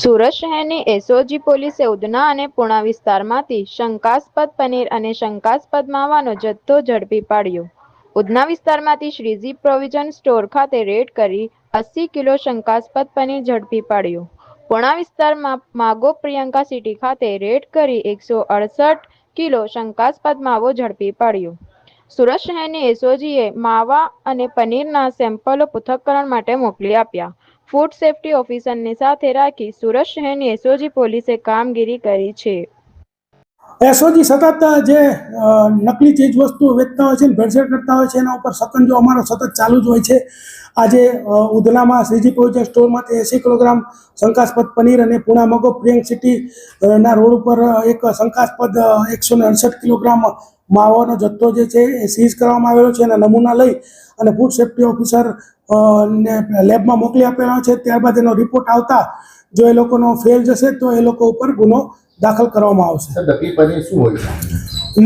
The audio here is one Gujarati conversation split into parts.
સુરત શહેરની એસઓજી પોલીસે ઉધના અને પુણા વિસ્તારમાંથી શંકાસ્પદ પનીર અને શંકાસ્પદ માવાનો જથ્થો ઝડપી પાડ્યો. ઉધના વિસ્તારમાંથી શ્રીજી પ્રોવિઝન સ્ટોર ખાતે રેડ કરી 80 કિલો શંકાસ્પદ પનીર ઝડપી પાડ્યું. પુણા વિસ્તારમાં માગો પ્રિયંકા સિટી ખાતે રેડ કરી 168 કિલો શંકાસ્પદ માવો ઝડપી પાડ્યો. સુરત શહેરની એસઓજીએ માવા અને પનીરના સેમ્પલો પૃથ્થકરણ માટે મોકલી આપ્યા. ફૂડ સેફ્ટી ઓફિસરને સાથે રાખી સુરત શહેરની એસઓજી પોલીસે કામગીરી કરી છે. એસઓજી સતત જે નકલી ચીજ વસ્તુઓ વેચતા હોય છે, ભેળસેળ કરતા હોય છે, એના ઉપર સકંજો અમારો સતત ચાલુ જ હોય છે. આજે ઉધનામાં શ્રીજી પ્રોવિઝન સ્ટોરમાંથી 80 કિલોગ્રામ શંકાસ્પદ પનીર અને પુણા મગો પ્રિયંક સિટી ના રોડ ઉપર એક શંકાસ્પદ 168 કિલોગ્રામ માવાનો જથ્થો જે છે એ સીઝ કરવામાં આવેલો છે. એના નમૂના લઈ અને ફૂડ સેફ્ટી ઓફિસર ને લેબમાં મોકલી આપેલો છે. ત્યારબાદ એનો રિપોર્ટ આવતા જો એ લોકોનો ફેલ જશે તો એ લોકો ઉપર ગુનો દાખલ કરવામાં આવશે. નકલી પનીર શું હોય છે?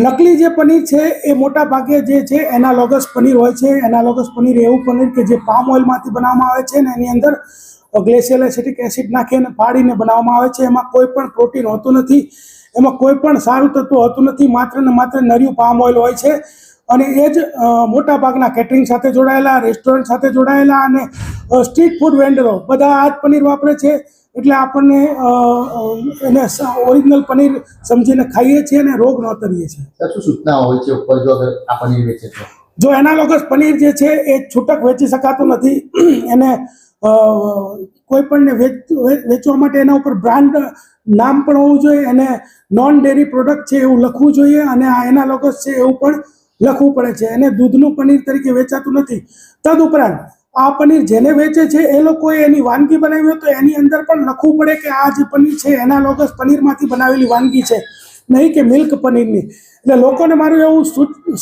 નકલી જે પનીર છે એ મોટા ભાગે જે છે એનાલોગસ પનીર હોય છે. એનાલોગસ પનીર એવું પનીર કે જે પામ ઓઇલમાંથી બનાવવામાં આવે છે ને એની અંદર ગ્લેશિયલ એસિટિક એસિડ નાખીને ફાડીને બનાવવામાં આવે છે. એમાં કોઈ પણ પ્રોટીન હોતું નથી, એમાં કોઈ પણ સારું તત્વ હોતું નથી, માત્ર ને માત્ર નર્યું પામ ઓઇલ હોય છે. અને એ જ મોટા ભાગના કેટરિંગ સાથે જોડાયેલા, રેસ્ટોરન્ટ સાથે જોડાયેલા અને સ્ટ્રીટ ફૂડ વેન્ડરો બધા આ જ પનીર વાપરે છે. એટલે આપણને એને ઓરિજિનલ પનીર સમજીને ખાઈએ છીએ અને રોગ નોતરીએ છીએ. શું સૂચના હોય છે ઉપર જો આ પનીર વેચે તો? જો એનાલોગસ પનીર જે છે એ છૂટક વેચી શકાતું નથી. એને કોઈ પણને વેચવા માટે એના ઉપર બ્રાન્ડ નામ પણ હોવું જોઈએ, એને નોન ડેરી પ્રોડક્ટ છે એવું લખવું જોઈએ અને આ એનાલોગસ છે એવું પણ લખવું પડે છે. એને દૂધનું પનીર તરીકે વેચાતું નથી. તદુપરાંત આ પનીર જેને વેચે છે એ લોકોએ એની વાનગી બનાવી હોય તો એની અંદર પણ લખવું પડે કે આ જે પનીર છે એનાલોગસ પનીરમાંથી બનાવેલી વાનગી છે, નહીં કે મિલ્ક પનીરની. એટલે લોકોને મારું એવું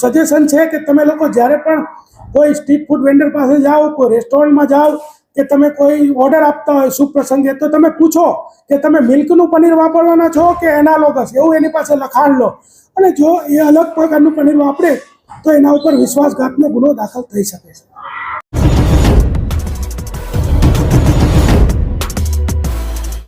સજેશન છે કે તમે લોકો જ્યારે પણ કોઈ સ્ટ્રીટ ફૂડ વેન્ડર પાસે જાઓ, કોઈ રેસ્ટોરન્ટમાં જાઓ કે તમે કોઈ ઓર્ડર આપતા હોય શુભ પ્રસંગે, તો તમે પૂછો કે તમે મિલ્કનું પનીર વાપરવાના છો કે એનાલોગસ, એવું એની પાસે લખાણ લો. અને જો એ અલગ પ્રકારનું પનીર વાપરે તો એના ઉપર વિશ્વાસઘાતનો ગુનો દાખલ થઈ શકે છે.